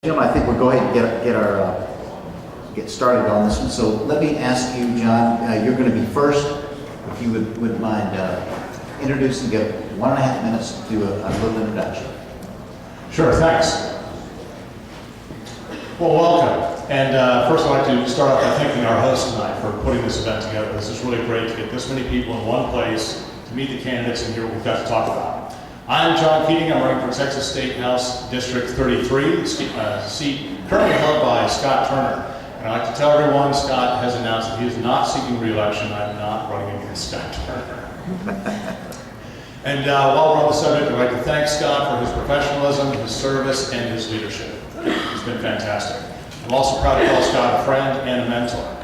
Gentlemen, I think we'll go ahead and get started on this one. So let me ask you, John, you're going to be first. If you wouldn't mind introducing, get 1.5 minutes to do a little introduction. Sure, thanks. Well, welcome. And first I'd like to start off by thanking our host tonight for putting this event together. This is really great to get this many people in one place to meet the candidates and hear what we've got to talk about. I'm John Keating. I'm running for Texas State House District 33, seat currently held by Scott Turner. And I'd like to tell everyone, Scott has announced that he is not seeking re-election. I'm not running against Scott Turner. And while we're on the subject, I'd like to thank Scott for his professionalism, his service, and his leadership. It's been fantastic. I'm also proud to call Scott a friend and a mentor.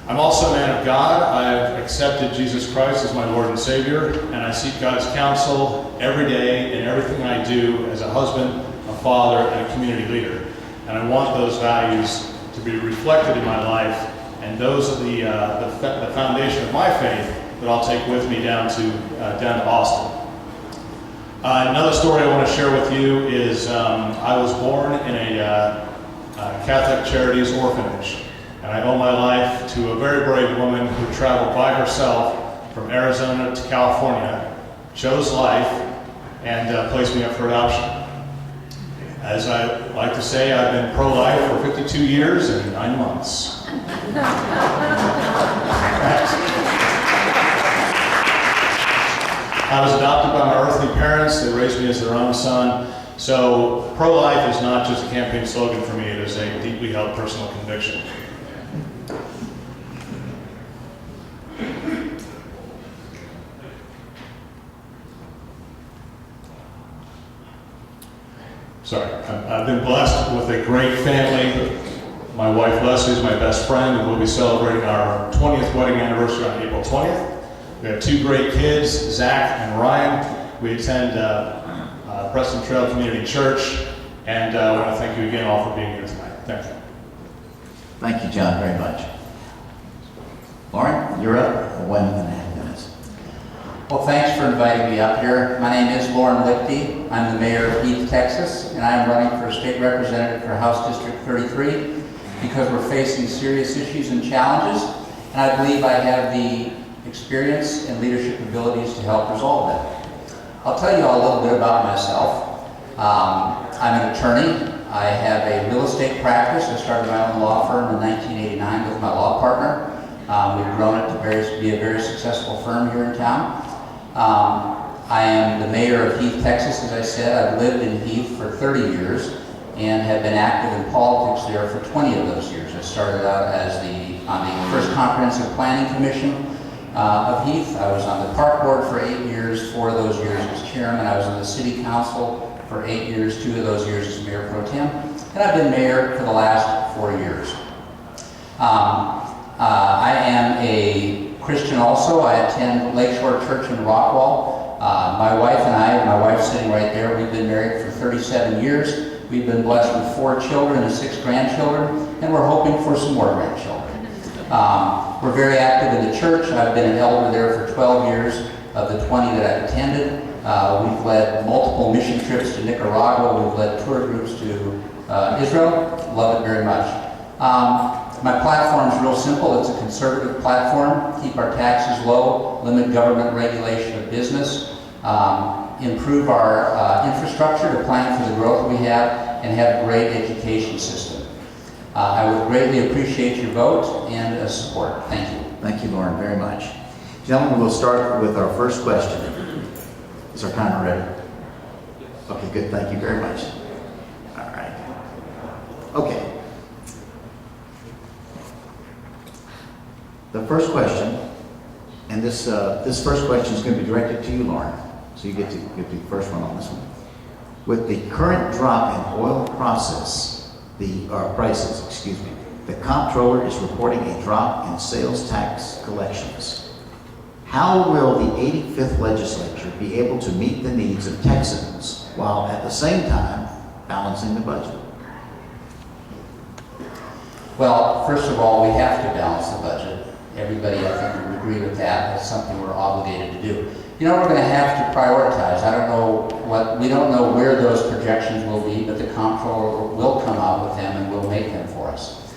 I'm also a man of God. I've accepted Jesus Christ as my Lord and Savior, and I seek God's counsel every day in everything I do as a husband, a father, and a community leader. And I want those values to be reflected in my life, and those are the foundation of my faith that I'll take with me down to Austin. Another story I want to share with you is I was born in a Catholic Charities orphanage. And I owe my life to a very brave woman who traveled by herself from Arizona to California, chose life, and placed me up for adoption. As I like to say, I've been pro-life for 52 years and 9 months. I was adopted by my earthly parents. They raised me as their own son. So pro-life is not just a campaign slogan for me. It is a deeply held personal conviction. I've been blessed with a great family. My wife Leslie is my best friend, and we'll be celebrating our 20th wedding anniversary on April 20th. We have 2 great kids, Zach and Ryan. We attend Preston Trail Community Church, and I want to thank you again all for being here tonight. Thank you. Thank you, John, very much. Lorne, you're up for 1.5 minutes. Well, thanks for inviting me up here. My name is Lorne Liechty. I'm the mayor of Heath, Texas, and I'm running for state representative for House District 33 because we're facing serious issues and challenges, and I believe I have the experience and leadership abilities to help resolve them. I'll tell you all a little bit about myself. I'm an attorney. I have a real estate practice. I started my own law firm in 1989 with my law partner. We've grown it to be a very successful firm here in town. I am the mayor of Heath, Texas, as I said. I've lived in Heath for 30 years and have been active in politics there for 20 of those years. I started out on the first comprehensive planning commission of Heath. I was on the park board for 8 years. 4 of those years as chairman. I was on the city council for 8 years, 2 of those years as mayor pro tem. And I've been mayor for the last 4 years. I am a Christian also. I attend Lakeshore Church in Rockwall. My wife and I, my wife's sitting right there, we've been married for 37 years. We've been blessed with 4 children and 6 grandchildren, and we're hoping for some more grandchildren. We're very active in the church. I've been an elder there for 12 years of the 20 that I've attended. We've led multiple mission trips to Nicaragua. We've led tour groups to Israel. Love it very much. My platform is real simple. It's a conservative platform. Keep our taxes low, limit government regulation of business, improve our infrastructure to plan for the growth we have, and have a great education system. I would greatly appreciate your vote and support. Thank you. Thank you, Lorne, very much. Gentlemen, we'll start with our first question. Is our timer ready? Okay, good. Thank you very much. All right. Okay. The first question, and this first question is going to be directed to you, Lorne. So you get to be the first one on this one. With the current drop in oil prices, the comptroller is reporting a drop in sales tax collections. How will the 85th legislature be able to meet the needs of Texans while at the same time balancing the budget? Well, first of all, we have to balance the budget. Everybody, I think, would agree with that. That's something we're obligated to do. You know, we're going to have to prioritize. We don't know where those projections will be, but the comptroller will come out with them and will make them for us.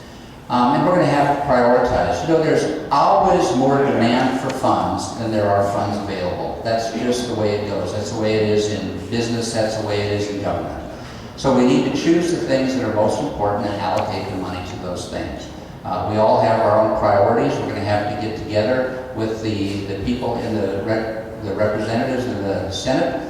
And we're going to have to prioritize. You know, there's always more demand for funds than there are funds available. That's just the way it goes. That's the way it is in business. That's the way it is in government. So we need to choose the things that are most important and allocate the money to those things. We all have our own priorities. We're going to have to get together with the people in the representatives in the Senate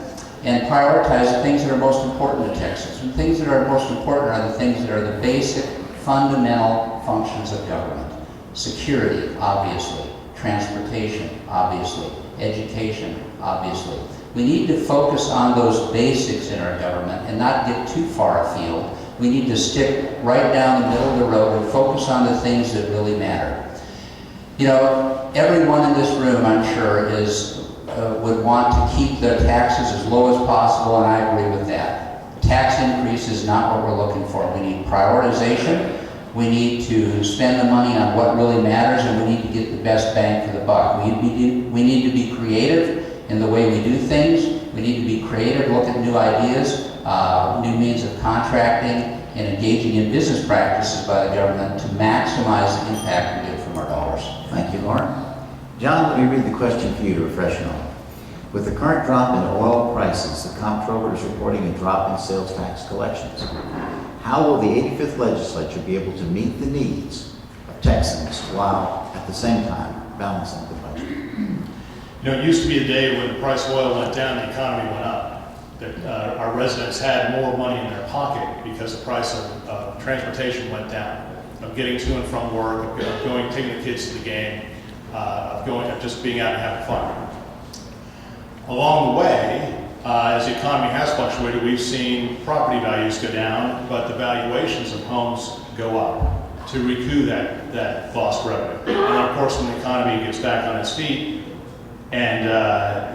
and prioritize the things that are most important to Texas. And things that are most important are the things that are the basic, fundamental functions of government. Security, obviously. Transportation, obviously. Education, obviously. We need to focus on those basics in our government and not get too far afield. We need to stick right down the middle of the road and focus on the things that really matter. You know, everyone in this room, I'm sure, would want to keep their taxes as low as possible, and I agree with that. Tax increase is not what we're looking for. We need prioritization. We need to spend the money on what really matters, and we need to get the best bang for the buck. We need to be creative in the way we do things. We need to be creative, look at new ideas, new means of contracting, and engaging in business practices by the government to maximize the impact we get from our dollars. Thank you, Lorne. John, let me read the question for you to refresh on. With the current drop in oil prices, the comptroller is reporting a drop in sales tax collections. How will the 85th legislature be able to meet the needs of Texans while at the same time balancing the budget? You know, it used to be a day when the price of oil went down, the economy went up. That our residents had more money in their pocket because the price of transportation went down, of getting to and from work, of taking the kids to the game, of just being out and having fun. Along the way, as the economy has fluctuated, we've seen property values go down, but the valuations of homes go up to recoup that lost revenue. And of course, when the economy gets back on its feet and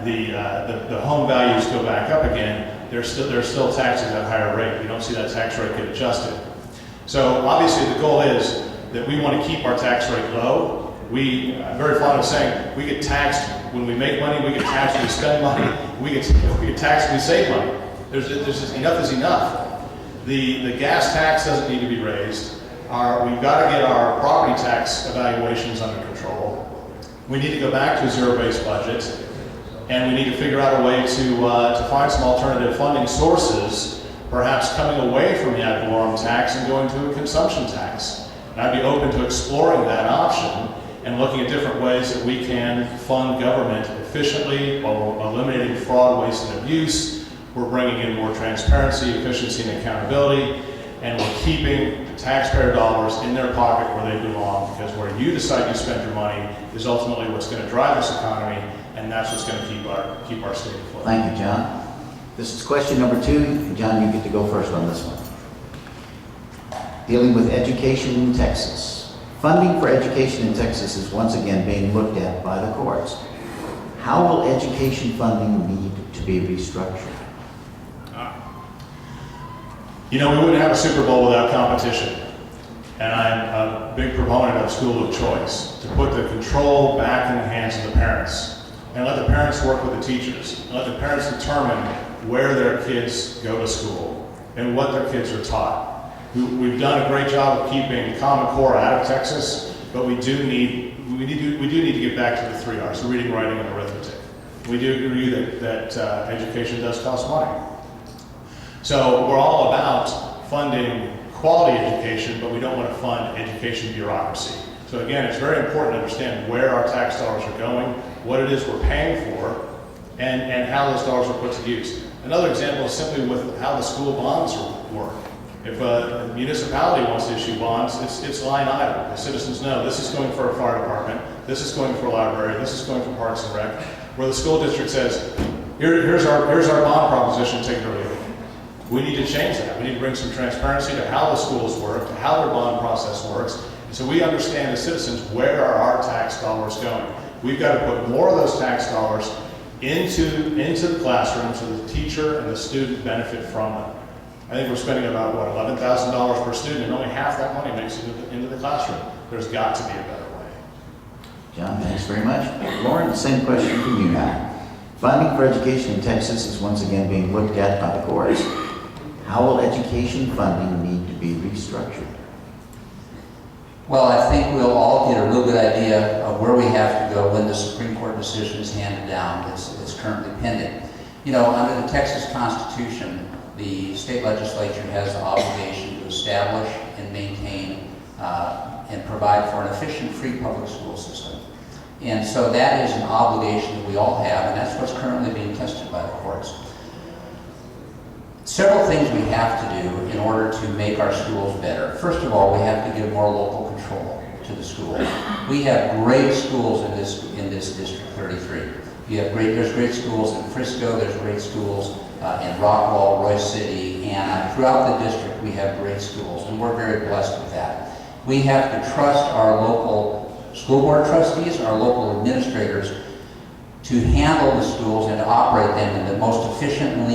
the home values go back up again, there's still taxes at a higher rate. You don't see that tax rate get adjusted. So obviously the goal is that we want to keep our tax rate low. I'm very fond of saying we get taxed when we make money, we get taxed when we spend money, we get taxed when we save money. There's just enough is enough. The gas tax doesn't need to be raised. We've got to get our property tax evaluations under control. We need to go back to a zero-based budget, and we need to figure out a way to find some alternative funding sources, perhaps coming away from the ad valorem tax and going to a consumption tax. And I'd be open to exploring that option and looking at different ways that we can fund government efficiently while eliminating fraud, waste, and abuse. We're bringing in more transparency, efficiency, and accountability, and we're keeping the taxpayer dollars in their pocket where they belong, because where you decide you spend your money is ultimately what's going to drive this economy, and that's what's going to keep our state afloat. Thank you, John. This is question number 2. John, you get to go first on this one. Dealing with education in Texas. Funding for education in Texas is once again being looked at by the courts. How will education funding need to be restructured? You know, we wouldn't have a Super Bowl without competition. And I'm a big proponent of school of choice, to put the control back in the hands of the parents. And let the parents work with the teachers. And let the parents determine where their kids go to school and what their kids are taught. We've done a great job of keeping Common Core out of Texas, but we do need to get back to the 3 R's, reading, writing, and arithmetic. We do agree that education does cost money. So we're all about funding quality education, but we don't want to fund education bureaucracy. So again, it's very important to understand where our tax dollars are going, what it is we're paying for, and how those dollars are put to use. Another example is simply with how the school bonds work. If a municipality wants to issue bonds, it's line item. The citizens know this is going for a fire department, this is going for a library, this is going for Parks and Rec. Where the school district says, here's our bond proposition, take it or leave it. We need to change that. We need to bring some transparency to how the schools work, to how their bond process works, and so we understand as citizens where are our tax dollars going. We've got to put more of those tax dollars into the classroom so the teacher and the student benefit from them. I think we're spending about, $11,000 per student, and only half that money makes it into the classroom. There's got to be a better way. John, thanks very much. Lorne, the same question for you now. Funding for education in Texas is once again being looked at by the courts. How will education funding need to be restructured? Well, I think we'll all get a real good idea of where we have to go when the Supreme Court decision is handed down. It's currently pending. You know, under the Texas Constitution, the state legislature has the obligation to establish and maintain and provide for an efficient free public school system. And so that is an obligation that we all have, and that's what's currently being tested by the courts. Several things we have to do in order to make our schools better. First of all, we have to give more local control to the school. We have great schools in this District 33. There's great schools in Frisco, there's great schools in Rockwall, Royce City, and throughout the district we have great schools, and we're very blessed with that. We have to trust our local school board trustees, our local administrators, to handle the schools and to operate them in the most efficient and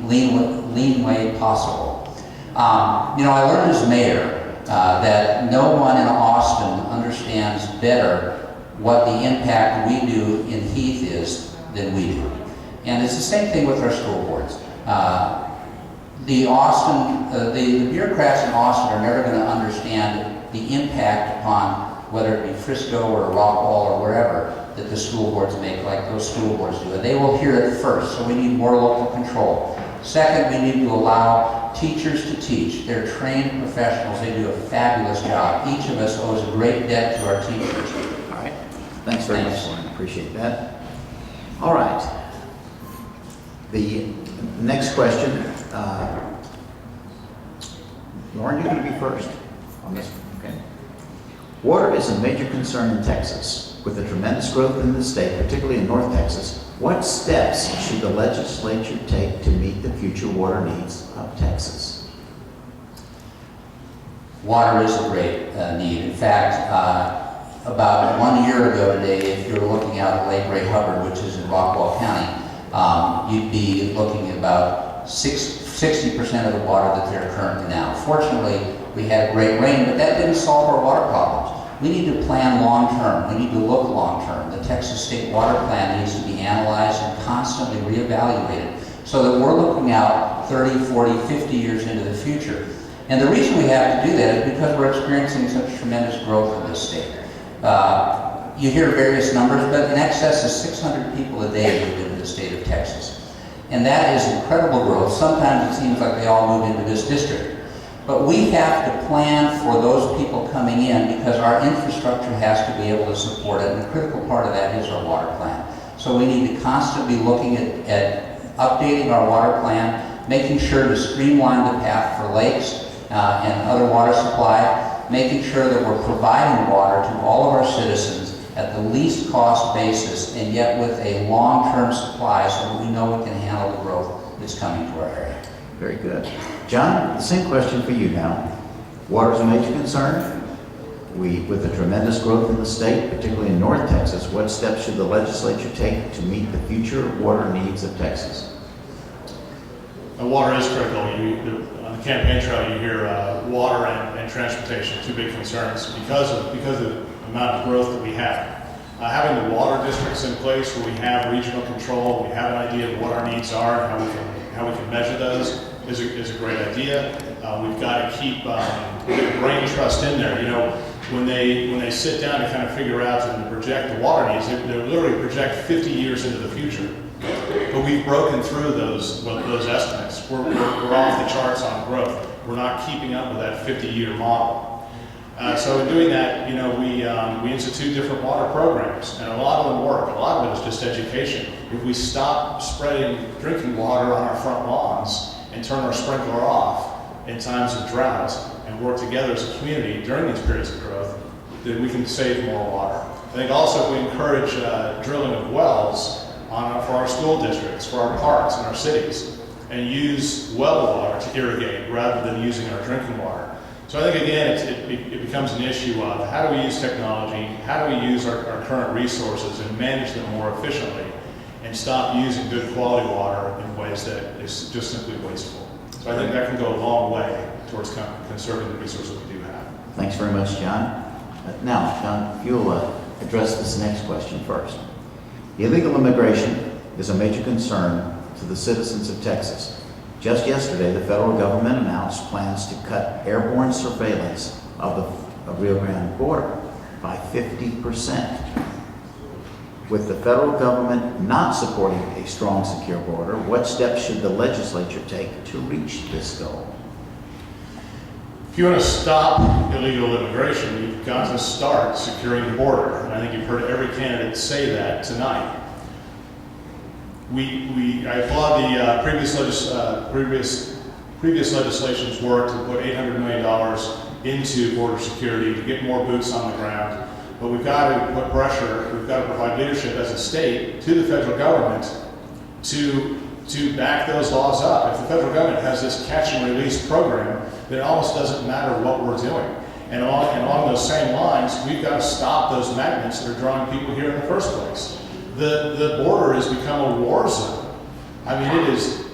lean way possible. You know, I learned as mayor that no one in Austin understands better what the impact we do in Heath is than we do. And it's the same thing with our school boards. The bureaucrats in Austin are never going to understand the impact upon whether it be Frisco or Rockwall or wherever that the school boards make, like those school boards do. And they will hear it first, so we need more local control. Second, we need to allow teachers to teach. They're trained professionals. They do a fabulous job. Each of us owes a great debt to our teachers. All right. Thanks very much, Lorne. Appreciate that. All right. The next question. Lorne, you're going to be first on this one. Okay. Water is a major concern in Texas. With the tremendous growth in the state, particularly in North Texas, what steps should the legislature take to meet the future water needs of Texas? Water is a great need. In fact, about 1 year ago today, if you were looking out at Lake Ray Hubbard, which is in Rockwall County, you'd be looking at about 60% of the water that's there currently now. Fortunately, we had great rain, but that didn't solve our water problems. We need to plan long-term. We need to look long-term. The Texas State Water Plan needs to be analyzed and constantly reevaluated so that we're looking out 30, 40, 50 years into the future. And the reason we have to do that is because we're experiencing such tremendous growth in this state. You hear various numbers, but in excess of 600 people a day move into the state of Texas. And that is incredible growth. Sometimes it seems like they all move into this district. But we have to plan for those people coming in because our infrastructure has to be able to support it, and the critical part of that is our water plan. So we need to constantly be looking at updating our water plan, making sure to streamline the path for lakes and other water supply, making sure that we're providing water to all of our citizens at the least cost basis and yet with a long-term supply so that we know we can handle the growth that's coming to our area. Very good. John, the same question for you now. Water is a major concern. With the tremendous growth in the state, particularly in North Texas, what steps should the legislature take to meet the future water needs of Texas? Water is critical. On the campaign trail, you hear water and transportation, two big concerns because of the amount of growth that we have. Having the water districts in place where we have regional control, we have an idea of what our needs are and how we can measure those is a great idea. We've got to keep brain trust in there. You know, when they sit down to kind of figure out and project the water needs, they literally project 50 years into the future. But we've broken through those estimates. We're off the charts on growth. We're not keeping up with that 50-year model. So in doing that, you know, we institute different water programs, and a lot of them work. A lot of it is just education. If we stop spreading drinking water on our front lawns and turn our sprinkler off in times of drought and work together as a community during these periods of growth, then we can save more water. I think also we encourage drilling of wells for our school districts, for our parks and our cities, and use well water to irrigate rather than using our drinking water. So I think, again, it becomes an issue of how do we use technology, how do we use our current resources and manage them more efficiently, and stop using good quality water in ways that is just simply wasteful. So I think that can go a long way towards conserving the resources we do have. Thanks very much, John. Now, John, if you'll address this next question first. Illegal immigration is a major concern to the citizens of Texas. Just yesterday, the federal government announced plans to cut airborne surveillance of the Rio Grande border by 50%. With the federal government not supporting a strong, secure border, what steps should the legislature take to reach this goal? If you want to stop illegal immigration, you've got to start securing the border. And I think you've heard every candidate say that tonight. I applaud the previous legislation's work to put $800 million into border security to get more boots on the ground. But we've got to put pressure, we've got to provide leadership as a state to the federal government to back those laws up. If the federal government has this catch and release program, then it almost doesn't matter what we're doing. And along those same lines, we've got to stop those magnets that are drawing people here in the first place. The border has become a war zone. I mean,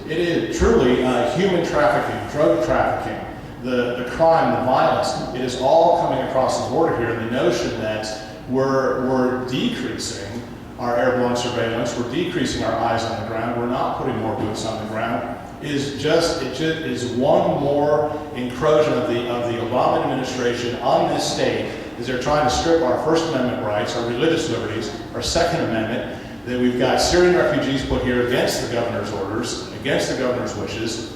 it is truly human trafficking, drug trafficking, the crime, the violence. It is all coming across the border here. The notion that we're decreasing our airborne surveillance, we're decreasing our eyes on the ground, we're not putting more boots on the ground, is one more encroachment of the Obama administration on this state, as they're trying to strip our First Amendment rights, our religious liberties, our Second Amendment, that we've got Syrian refugees put here against the governor's orders, against the governor's wishes.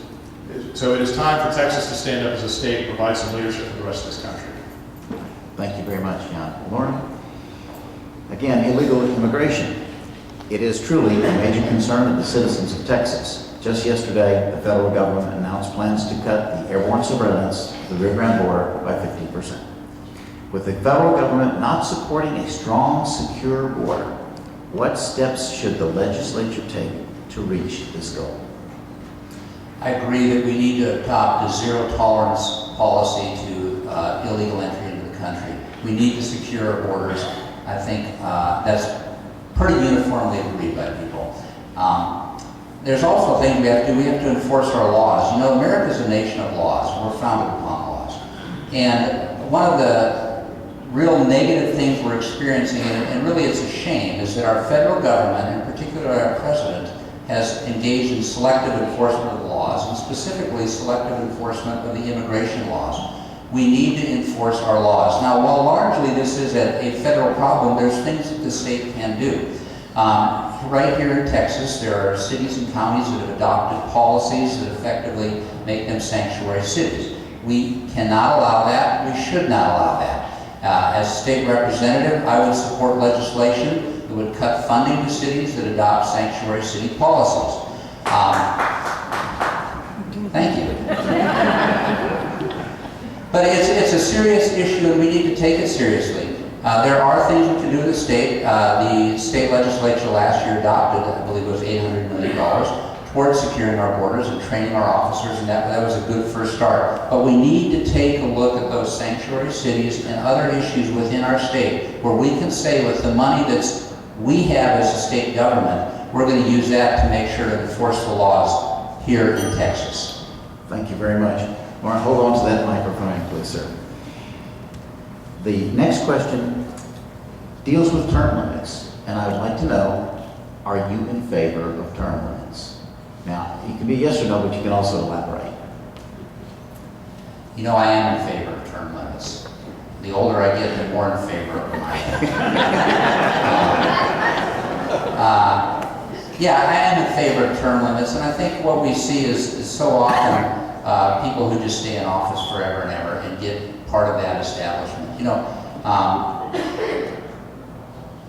So it is time for Texas to stand up as a state and provide some leadership for the rest of this country. Thank you very much, John. Lorne? Again, illegal immigration. It is truly a major concern of the citizens of Texas. Just yesterday, the federal government announced plans to cut the airborne surveillance of the Rio Grande border by 50%. With the federal government not supporting a strong, secure border, what steps should the legislature take to reach this goal? I agree that we need to adopt a zero-tolerance policy to illegal entry into the country. We need to secure our borders. I think that's pretty uniformly agreed by people. There's also things we have to do. We have to enforce our laws. You know, America is a nation of laws. We're founded upon laws. And one of the real negative things we're experiencing, and really it's a shame, is that our federal government, in particular our president, has engaged in selective enforcement of the laws, and specifically selective enforcement of the immigration laws. We need to enforce our laws. Now, while largely this is a federal problem, there's things that the state can do. Right here in Texas, there are cities and counties that have adopted policies that effectively make them sanctuary cities. We cannot allow that. We should not allow that. As a state representative, I would support legislation that would cut funding to cities that adopt sanctuary city policies. Thank you. But it's a serious issue, and we need to take it seriously. There are things we can do in the state. The state legislature last year adopted, I believe it was $800 million towards securing our borders and training our officers, and that was a good first start. But we need to take a look at those sanctuary cities and other issues within our state where we can say with the money we have as a state government, we're going to use that to make sure to enforce the laws here in Texas. Thank you very much. Lauren, hold on to that microphone, please, sir. The next question deals with term limits, and I would like to know, are you in favor of term limits? Now, it can be yes or no, but you can also elaborate. You know, I am in favor of term limits. The older I get, the more in favor of them I am. Yeah, I am in favor of term limits, and I think what we see is so often people who just stay in office forever and ever and get part of that establishment. You know,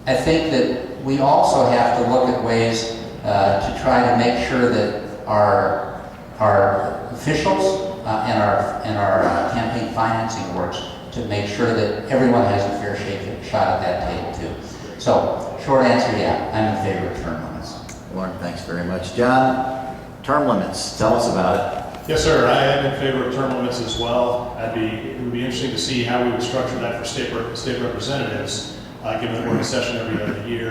I think that we also have to look at ways to try to make sure that our officials and our campaign financing works to make sure that everyone has a fair shot at that table too. So, short answer, yeah, I'm in favor of term limits. Lauren, thanks very much. John, term limits, tell us about it. Yes, sir. I am in favor of term limits as well. It would be interesting to see how we would structure that for state representatives, given that we're in session every other year,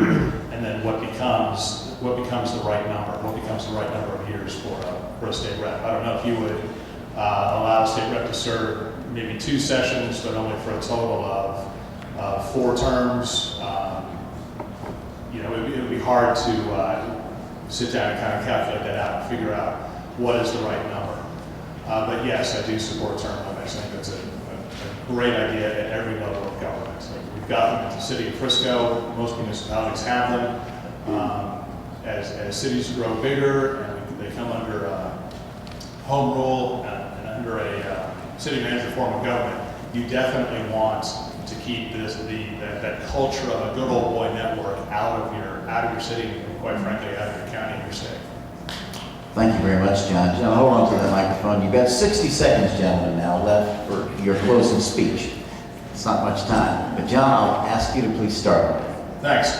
and then what becomes the right number of years for a state rep. I don't know if you would allow a state rep to serve maybe 2 sessions, but only for a total of 4 terms. You know, it would be hard to sit down and kind of calculate that out and figure out what is the right number. But yes, I do support term limits. I think that's a great idea at every level of government. So we've got them in the city of Frisco. Most municipalities have them. As cities grow bigger and they come under home rule and under a city manager form of government, you definitely want to keep that culture of a good old boy network out of your city, and quite frankly, out of your county and your state. Thank you very much, John. John, hold on to the microphone. You've got 60 seconds, gentlemen, now left for your closing speech. It's not much time. But John, I'll ask you to please start. Thanks.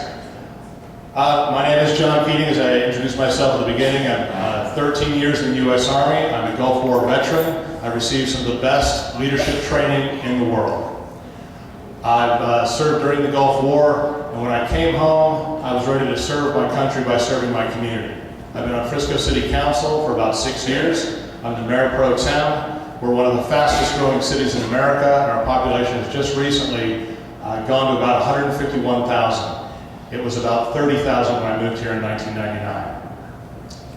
My name is John Keating. As I introduced myself at the beginning, I'm 13 years in the U.S. Army. I'm a Gulf War veteran. I received some of the best leadership training in the world. I've served during the Gulf War, and when I came home, I was ready to serve my country by serving my community. I've been on Frisco City Council for about 6 years. I'm the Mayor Pro Tem. We're one of the fastest growing cities in America, and our population has just recently gone to about 151,000. It was about 30,000 when I moved here in 1999.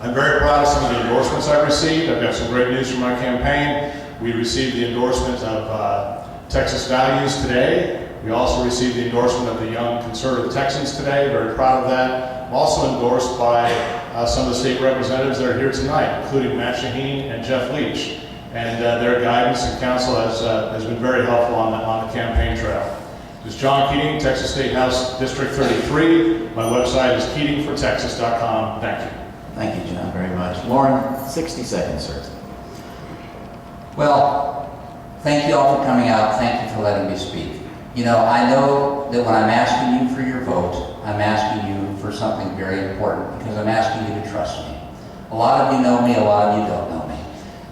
I'm very proud of some of the endorsements I've received. I've got some great news from my campaign. We received the endorsement of Texas Values today. We also received the endorsement of the Young Conservative Texans today. Very proud of that. I'm also endorsed by some of the state representatives that are here tonight, including Matt Shaheen and Jeff Leach. And their guidance and counsel has been very helpful on the campaign trail. This is John Keating, Texas State House District 33. My website is keatingfortexas.com. Thank you. Thank you, John, very much. Lorne, 60 seconds, sir. Well, thank you all for coming out. Thank you for letting me speak. You know, I know that when I'm asking you for your vote, I'm asking you for something very important because I'm asking you to trust me. A lot of you know me, a lot of you don't know me.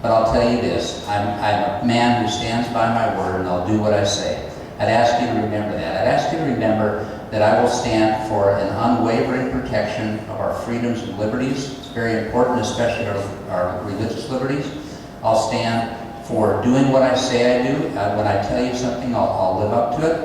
But I'll tell you this, I'm a man who stands by my word and I'll do what I say. I'd ask you to remember that. I'd ask you to remember that I will stand for an unwavering protection of our freedoms and liberties. It's very important, especially our religious liberties. I'll stand for doing what I say I do. When I tell you something, I'll live up to it.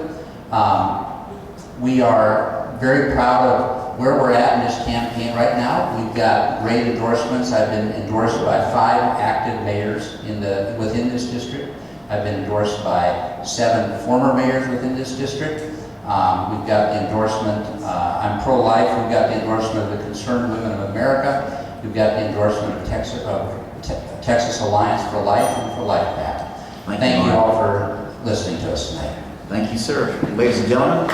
We are very proud of where we're at in this campaign right now. We've got great endorsements. I've been endorsed by 5 active mayors within this district. I've been endorsed by 7 former mayors within this district. We've got the endorsement, I'm pro-life. We've got the endorsement of the Concerned Women of America. We've got the endorsement of Texas Alliance for Life and for Life Pact. Thank you all for listening to us tonight. Thank you, sir. Ladies and gentlemen.